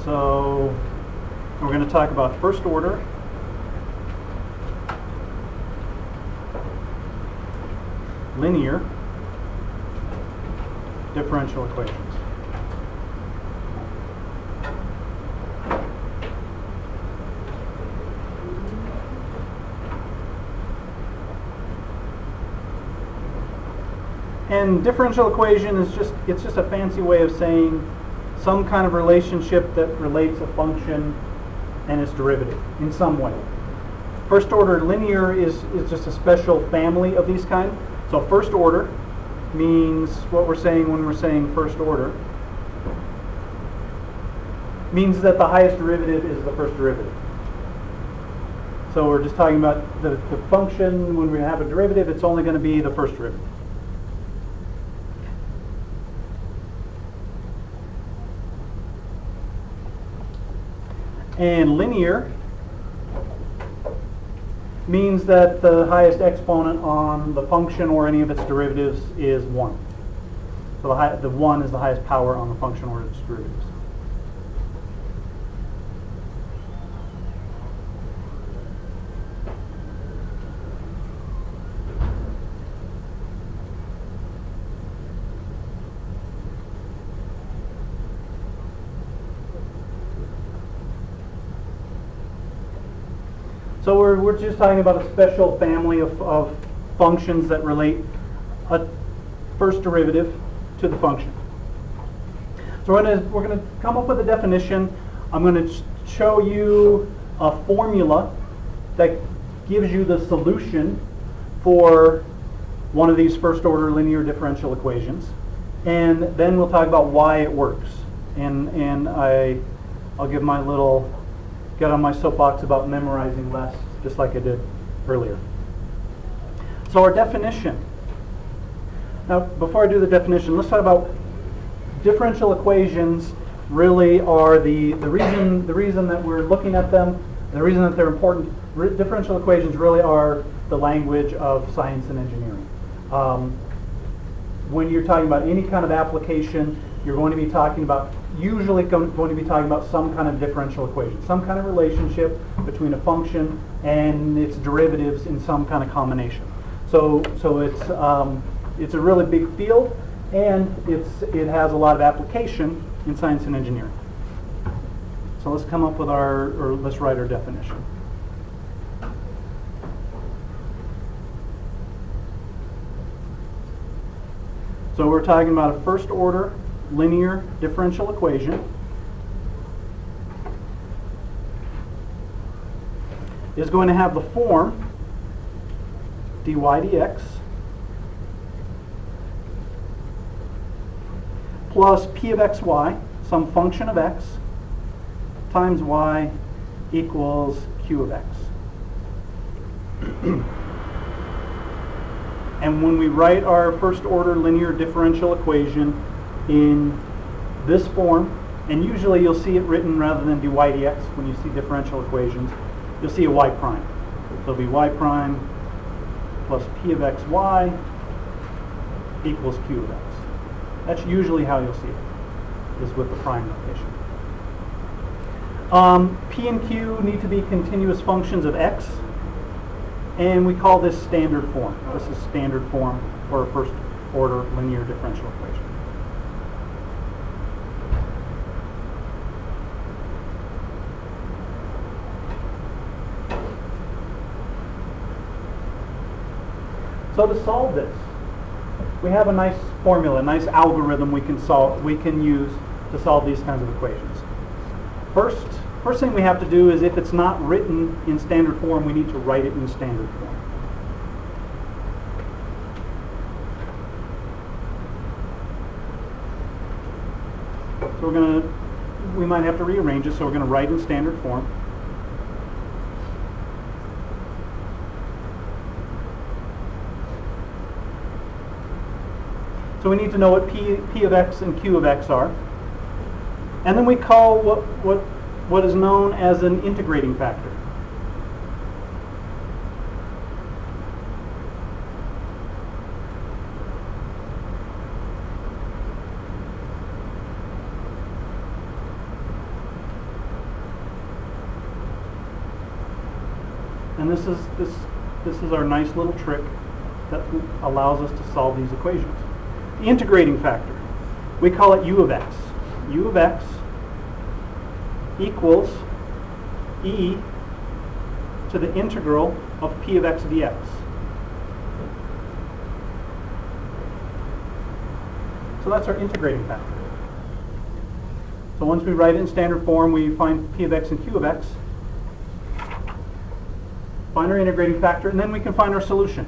So we're going to talk about first order, linear differential equations. And differential equation is just a fancy way of saying some kind of relationship that relates a function and its derivative in some way. First order linear is just a special family of these kind. So first order means what we're saying when we're saying first order means that the highest derivative is the first derivative. So we're just talking about the function. When we have a derivative, it's only going to be the first derivative. And linear means that the highest exponent on the function or any of its derivatives is 1. So the 1 is the highest power on the function or its derivatives. So we're just talking about a special family of functions that relate a first derivative to the function. So we're going to come up with a definition. I'm going to show you a formula that gives you the solution for one of these first order linear differential equations. And then we'll talk about why it works. And I'll give my little get on my soapbox about memorizing less, just like I did earlier. So our definition. Now, before I do the definition, let's talk about differential equations. Really are the reason that we're looking at them, the reason that they're important. Differential equations really are the language of science and engineering. When you're talking about any kind of application, you're going to be talking about some kind of differential equation, some kind of relationship between a function and its derivatives in some kind of combination. So it's a really big field, and it has a lot of application in science and engineering. So let's come up with let's write our definition. So we're talking about a first order linear differential equation is going to have the form dy dx plus p of xy, some function of x, times y equals q of x. And when we write our first order linear differential equation in this form, and usually you'll see it written rather than dy dx when you see differential equations, you'll see a y prime. So it'll be y prime plus p of xy equals q of x. That's usually how you'll see it, is with the prime notation. P and q need to be continuous functions of x, and we call this standard form. This is standard form for a first order linear differential equation. So to solve this, we have a nice formula, a nice algorithm we can use to solve these kinds of equations. First thing we have to do is, if it's not written in standard form, we need to write it in standard form. So we might have to rearrange it, so we're going to write in standard form. So we need to know what p of x and q of x are. And then we call what is known as an integrating factor. And this is our nice little trick that allows us to solve these equations. The integrating factor, we call it u of x. U of x equals e to the integral of p of x dx. So that's our integrating factor. So once we write it in standard form, we find p of x and q of x, find our integrating factor, and then we can find our solution.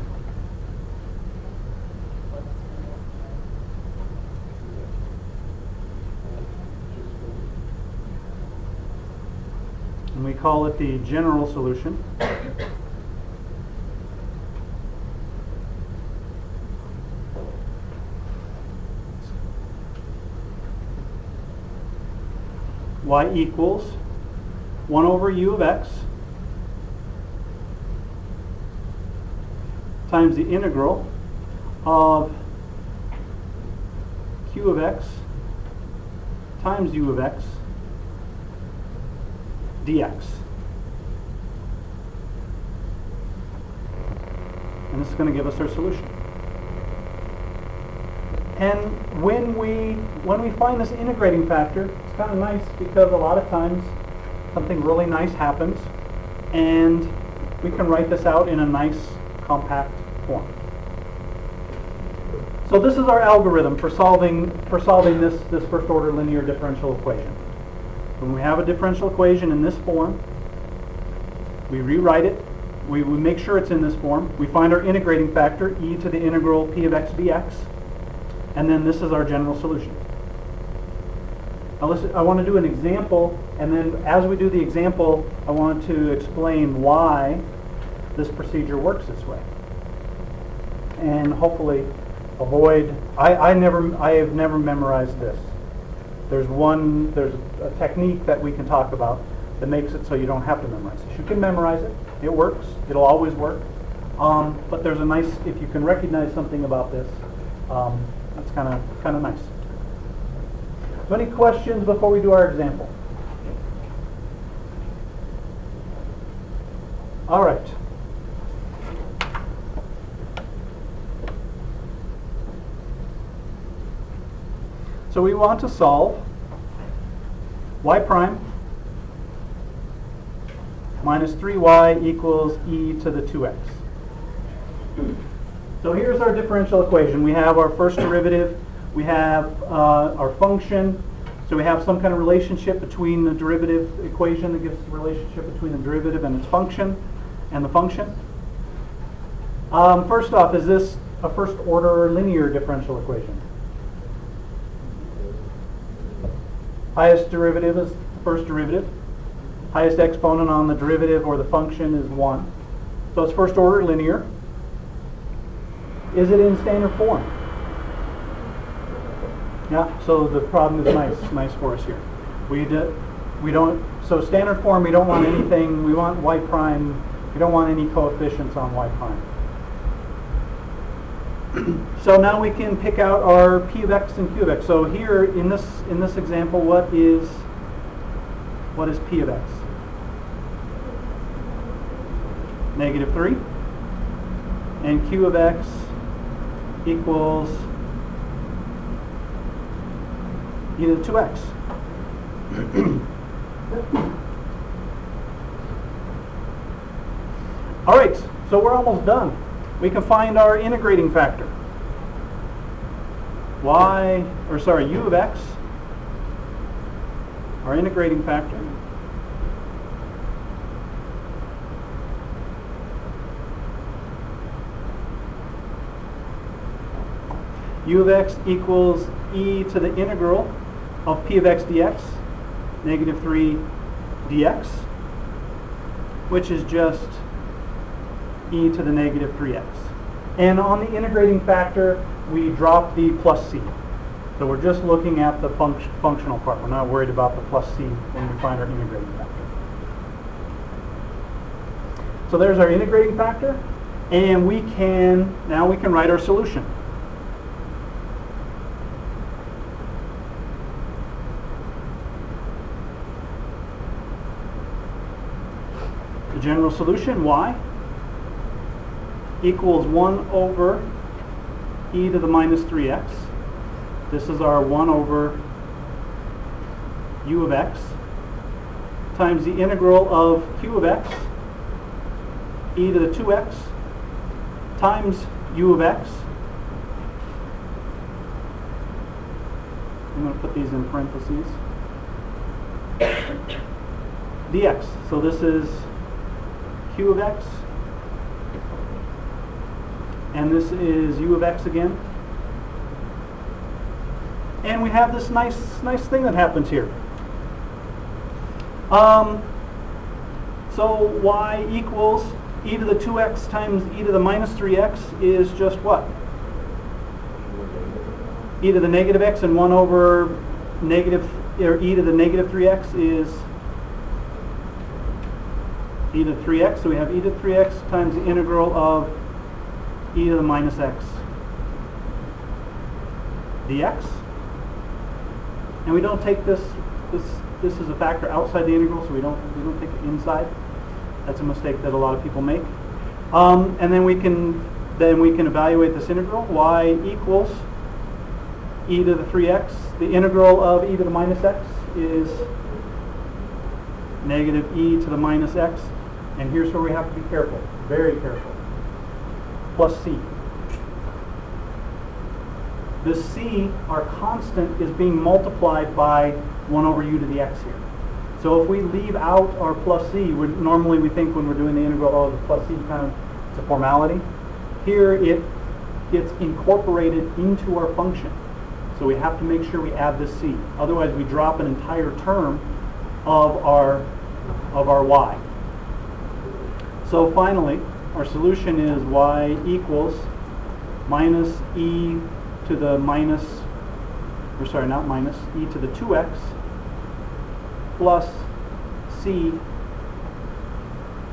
And we call it the general solution. Y equals 1 over u of x times the integral of q of x times u of x dx. And this is going to give us our solution. And when we find this integrating factor, it's kind of nice because a lot of times something really nice happens and we can write this out in a nice compact form. So this is our algorithm for solving this first order linear differential equation. When we have a differential equation in this form, we rewrite it, we make sure it's in this form, we find our integrating factor, e to the integral p of x dx, and then this is our general solution. Now listen, I want to do an example, and then as we do the example, I want to explain why this procedure works this way. And hopefully avoid, I have never memorized this. There's a technique that we can talk about that makes it so you don't have to memorize it. You can memorize it. It works. It'll always work. But there's a nice, if you can recognize something about this, that's kind of nice. So any questions before we do our example? All right. So we want to solve y prime minus 3y equals e to the 2x. So here's our differential equation. We have our first derivative, we have our function, so we have some kind of relationship between the derivative equation that gives us the relationship between the derivative and its function and the function. First off, is this a first order linear differential equation? Highest derivative is the first derivative. Highest exponent on the derivative or the function is 1. So it's first order linear. Is it in standard form? Yeah, so the problem is nice for us here. So standard form, we don't want anything, we want y prime, we don't want any coefficients on y prime. So now we can pick out our p of x and q of x. So here in this example, what is p of x? -3. And q of x equals e to the 2x. All right, so we're almost done. We can find our integrating factor. U of x, our integrating factor, u of x equals e to the integral of p of x dx, -3 dx, which is just e to the -3x. And on the integrating factor, we drop the plus c. So we're just looking at the functional part. We're not worried about the plus c when we find our integrating factor. So there's our integrating factor, and now we can write our solution. The general solution, y, equals 1 over e to the minus 3x. This is our 1 over u of x times the integral of q of x, e to the 2x, times u of x. I'm going to put these in parentheses. dx. So this is q of x, and this is u of x again. And we have this nice thing that happens here. So y equals e to the 2x times e to the minus 3x is just what? E to the negative x, and 1 over negative, or e to the negative 3x is e to the 3x. So we have e to the 3x times the integral of e to the minus x dx. And we don't take this is a factor outside the integral, so we don't take it inside. That's a mistake that a lot of people make. And then we can evaluate this integral. Y equals e to the 3x. The integral of e to the minus x is negative e to the minus x. And here's where we have to be careful, very careful. Plus c. This c, our constant, is being multiplied by 1 over u to the x here. So if we leave out our plus c, normally we think when we're doing the integral, oh, the plus c kind of, it's a formality. Here it gets incorporated into our function. So we have to make sure we add this c. Otherwise we drop an entire term of our y. So finally, our solution is y equals minus e to the minus, or sorry, not minus, e to the 2x plus c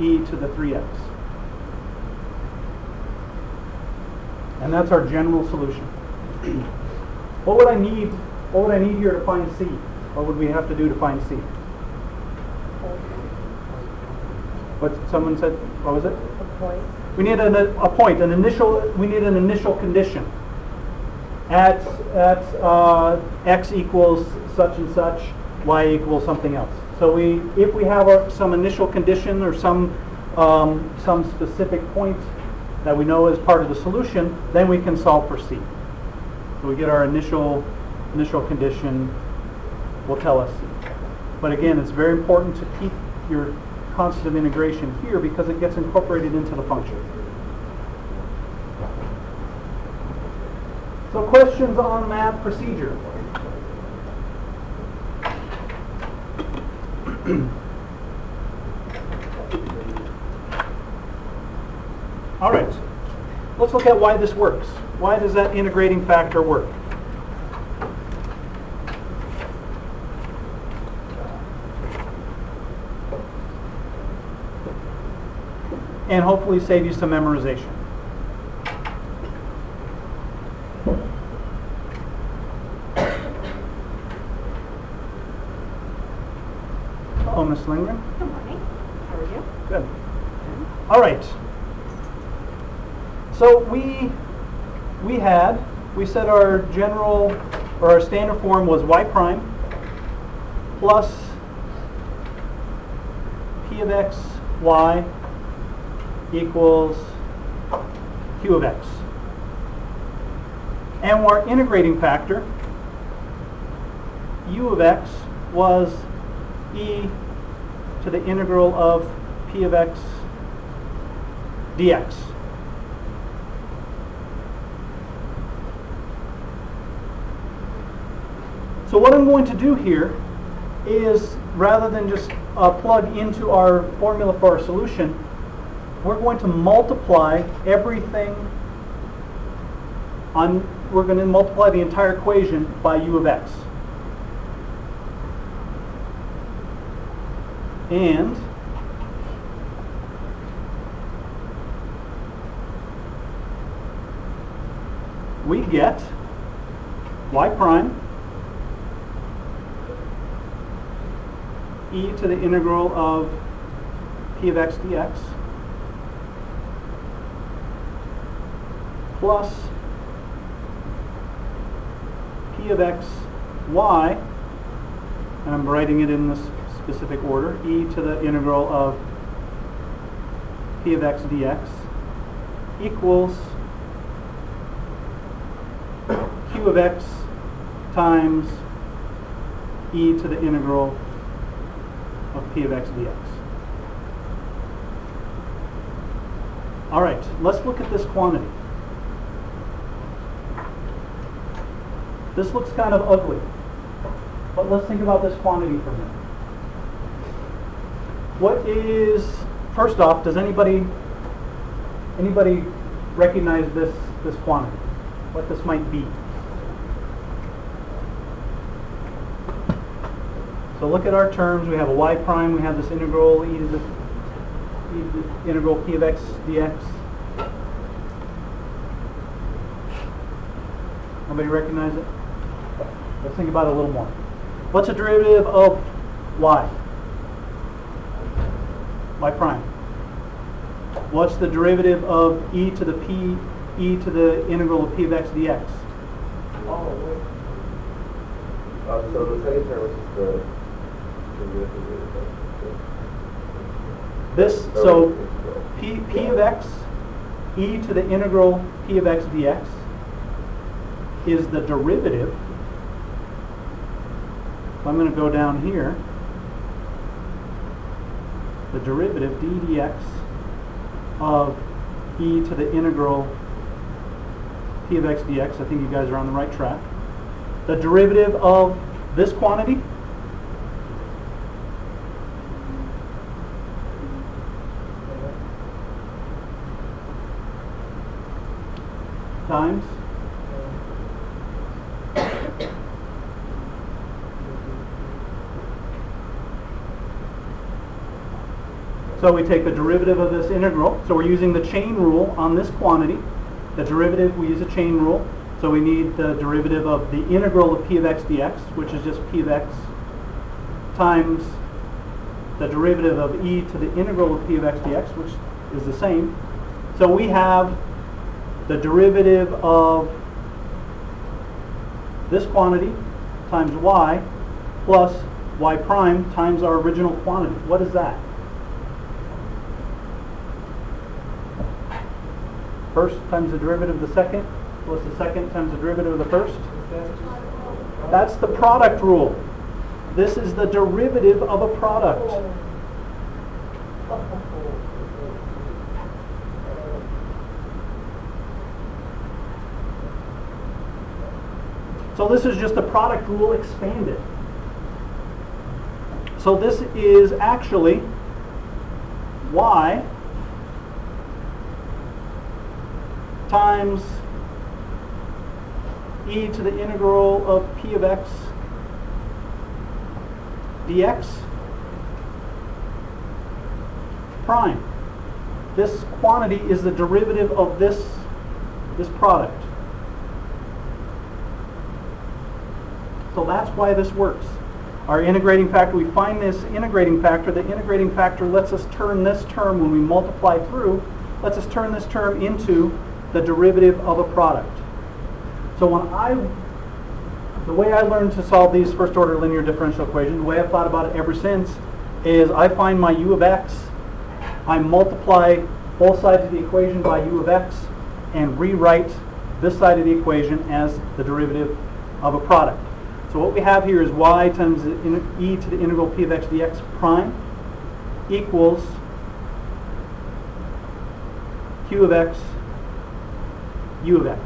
e to the 3x. And that's our general solution. What would I need here to find c? What would we have to do to find c? What someone said, what was it? A point. We need a point, we need an initial condition. At x equals such and such, y equals something else. So if we have some initial condition or some specific point that we know is part of the solution, then we can solve for c. So we get our initial condition will tell us c. But again, it's very important to keep your constant of integration here because it gets incorporated into the function. So questions on math procedure? All right, let's look at why this works. Why does that integrating factor work? And hopefully save you some memorization. Hello, Ms. Lindgren. Good morning. How are you? Good. All right. So we said our general, or our standard form was y prime plus p of x y equals q of x. And our integrating factor, u of x, was e to the integral of p of x dx. So what I'm going to do here is, rather than just plug into our formula for our solution, we're going to multiply everything we're going to multiply the entire equation by u of x. And we get y prime e to the integral of p of x dx plus p of x y, and I'm writing it in this specific order, e to the integral of p of x dx equals q of x times e to the integral of p of x dx. All right, let's look at this quantity. This looks kind of ugly, but let's think about this quantity for a minute. What is, first off, does anybody recognize this quantity? What this might be? So look at our terms. We have a y prime. We have this integral e to the integral p of x dx. Nobody recognize it? Let's think about it a little more. What's a derivative of y? Y prime. What's the derivative of e to the integral of p of x dx? Oh, wait. So the second term is the this, so p of x, e to the integral p of x dx is the derivative. So I'm going to go down here. The derivative d dx of e to the integral p of x dx. I think you guys are on the right track. The derivative of this quantity times so we take the derivative of this integral. So we're using the chain rule on this quantity. The derivative, we use a chain rule. So we need the derivative of the integral of p of x dx, which is just p of x, times the derivative of e to the integral of p of x dx, which is the same. So we have the derivative of this quantity times y plus y prime times our original quantity. What is that? First times the derivative of the second plus the second times the derivative of the first. That's the product rule. This is the derivative of a product. So this is just the product rule expanded. So this is actually y times e to the integral of p of x dx prime. This quantity is the derivative of this product. So that's why this works. Our integrating factor, we find this integrating factor. The integrating factor lets us turn this term, when we multiply through, lets us turn this term into the derivative of a product. So the way I learned to solve these first order linear differential equations, the way I've thought about it ever since, is I find my u of x, I multiply both sides of the equation by u of x, and rewrite this side of the equation as the derivative of a product. So what we have here is y times e to the integral p of x dx prime equals q of x, u of x.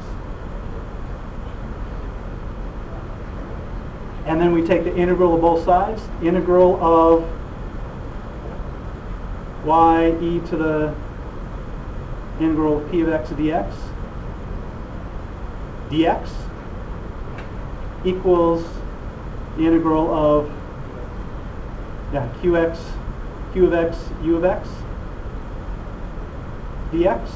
And then we take the integral of both sides, integral of y e to the integral of p of x dx dx equals the integral of qx, q of x, u of x dx.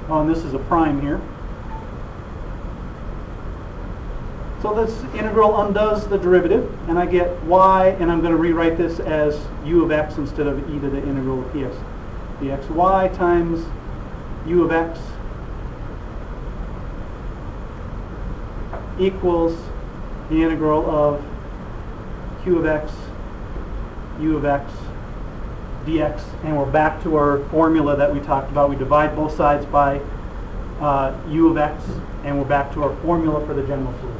Oh, and this is a prime here. So this integral undoes the derivative, and I get y, and I'm going to rewrite this as u of x instead of e to the integral of ps dxy times u of x equals the integral of q of x, u of x, dx, and we're back to our formula that we talked about. We divide both sides by u of x, and we're back to our formula for the general solution.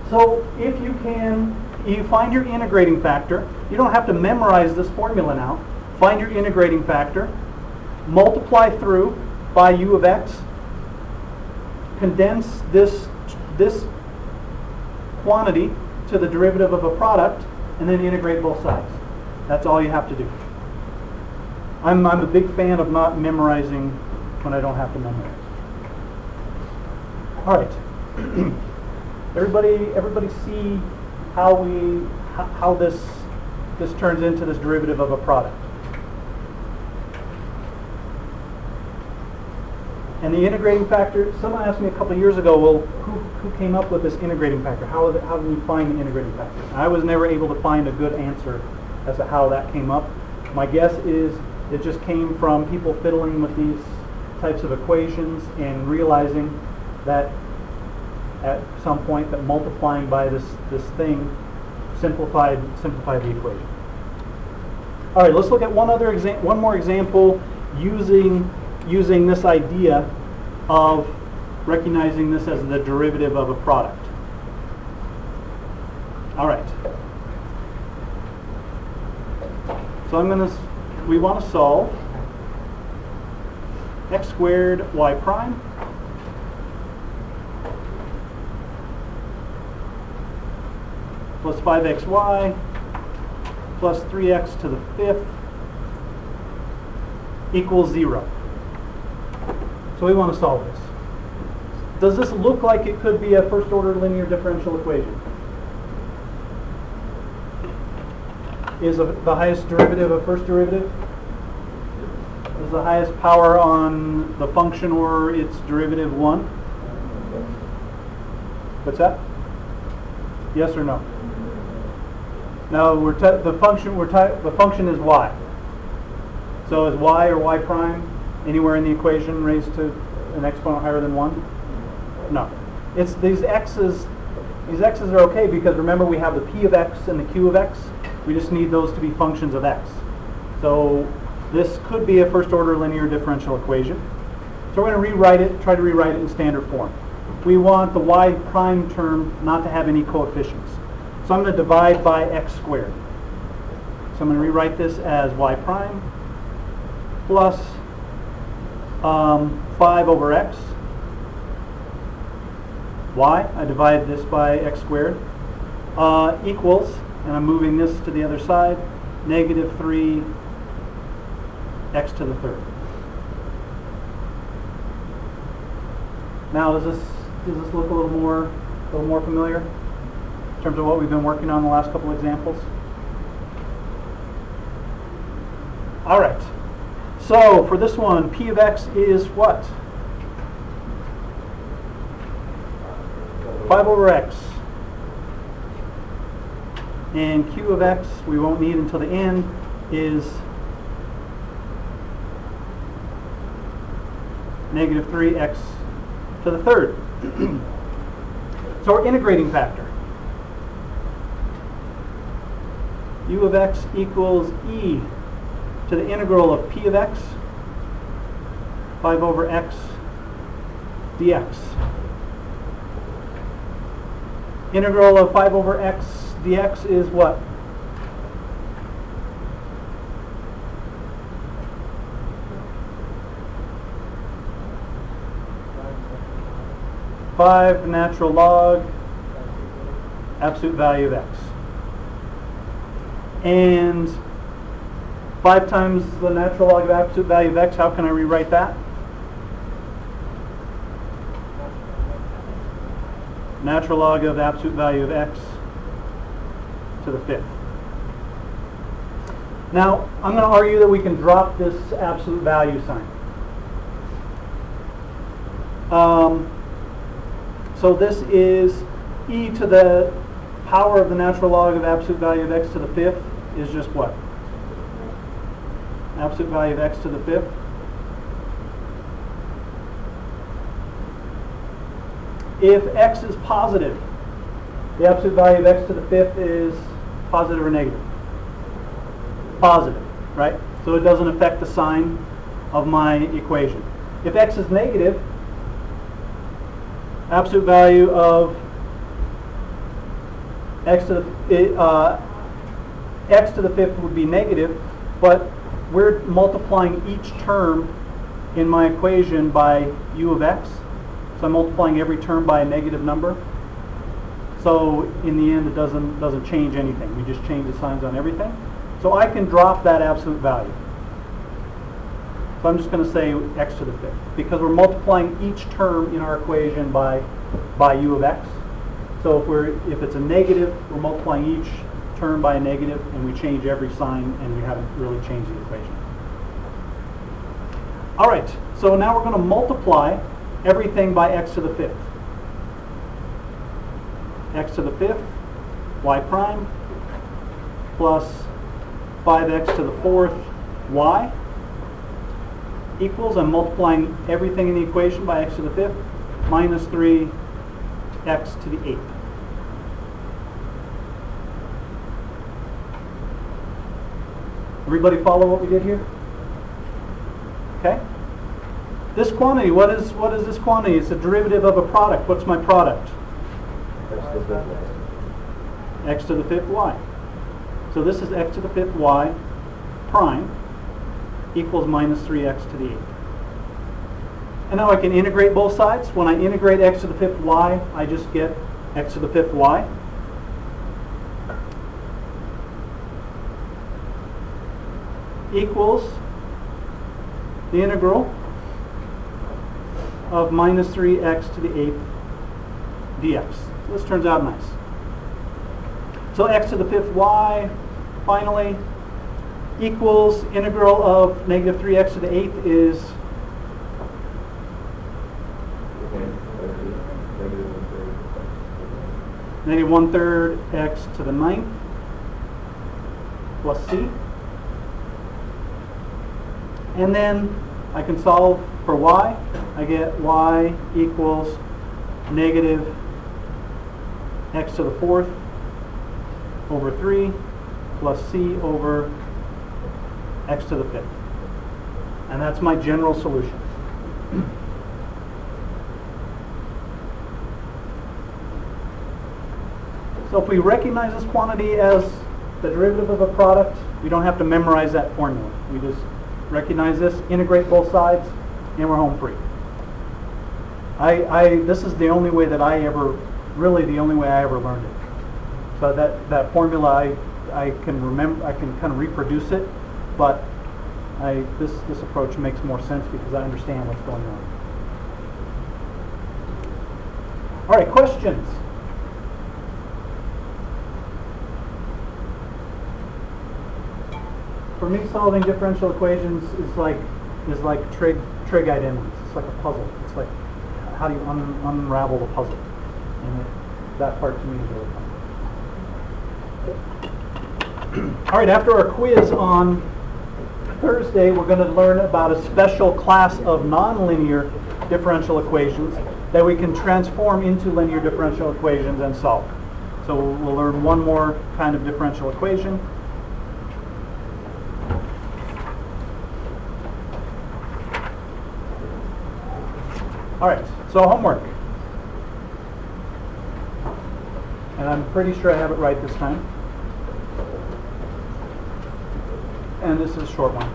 So if you find your integrating factor. You don't have to memorize this formula now. Find your integrating factor, multiply through by u of x, condense this quantity to the derivative of a product, and then integrate both sides. That's all you have to do. I'm a big fan of not memorizing when I don't have to memorize. All right. Everybody see how this turns into this derivative of a product. And the integrating factor, someone asked me a couple of years ago, well, who came up with this integrating factor? How do we find the integrating factor? And I was never able to find a good answer as to how that came up. My guess is it just came from people fiddling with these types of equations and realizing that at some point that multiplying by this thing simplified the equation. All right, let's look at one more example using this idea of recognizing this as the derivative of a product. All right. So we want to solve x squared y prime plus 5xy plus 3x to the fifth equals 0. So we want to solve this. Does this look like it could be a first order linear differential equation? Is the highest derivative a first derivative? Is the highest power on the function or its derivative 1? What's that? Yes or no? Now the function is y. So is y or y prime anywhere in the equation raised to an exponent higher than 1? No. It's these x's are okay because remember we have the p of x and the q of x. We just need those to be functions of x. So this could be a first order linear differential equation. So we're going to try to rewrite it in standard form. We want the y prime term not to have any coefficients. So I'm going to divide by x squared. So I'm going to rewrite this as y prime plus 5 over x. Y, I divide this by x squared, equals, and I'm moving this to the other side, negative 3 x to the third. Now does this look a little more familiar in terms of what we've been working on the last couple examples? All right. So for this one, p of x is what? 5 over x. And q of x, we won't need until the end, is negative 3x to the third. So our integrating factor. U of x equals e to the integral of p of x, 5 over x dx. Integral of 5 over x dx is what? Five natural log absolute value of x. And 5 times the natural log of absolute value of x, how can I rewrite that? natural log of absolute value of x to the fifth. Now, I'm going to argue that we can drop this absolute value sign. So this is e to the power of the natural log of absolute value of x to the fifth is just what? Absolute value of x to the fifth. If x is positive, the absolute value of x to the fifth is positive or negative? Positive, right? So it doesn't affect the sign of my equation. If x is negative, absolute value of x to the fifth would be negative, but we're multiplying each term in my equation by u of x. So I'm multiplying every term by a negative number. So in the end, it doesn't change anything. We just change the signs on everything. So I can drop that absolute value. So I'm just going to say x to the fifth because we're multiplying each term in our equation by u of x. So if it's a negative, we're multiplying each term by a negative, and we change every sign, and we haven't really changed the equation. All right. So now we're going to multiply everything by x to the fifth. X to the fifth, y prime, plus 5x to the fourth, y, equals, I'm multiplying everything in the equation by x to the fifth, minus 3x to the eighth. Everybody follow what we did here? Okay? This quantity, what is this quantity? It's a derivative of a product. What's my product? X to the fifth y. So this is x to the fifth y prime equals minus 3x to the eighth. And now I can integrate both sides. When I integrate x to the fifth y, I just get x to the fifth y. Equals the integral of minus 3x to the eighth dx. So this turns out nice. So x to the fifth y, finally, equals integral of negative 3x to the eighth is negative 1/3 x to the ninth plus c. And then I can solve for y. I get y equals negative x to the fourth over 3 plus c over x to the fifth. And that's my general solution. So if we recognize this quantity as the derivative of a product, we don't have to memorize that formula. We just recognize this, integrate both sides, and we're home free. This is the only way that really the only way I ever learned it. So that formula I can remember, I can kind of reproduce it, but this approach makes more sense because I understand what's going on. All right, questions? For me, solving differential equations is like trig identities. It's like a puzzle. It's like how do you unravel the puzzle? And that part to me is really fun. All right, after our quiz on Thursday, we're going to learn about a special class of nonlinear differential equations that we can transform into linear differential equations and solve. So we'll learn one more kind of differential equation. All right, so homework. And I'm pretty sure I have it right this time. And this is a short one.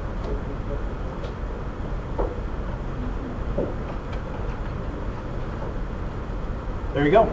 There you go.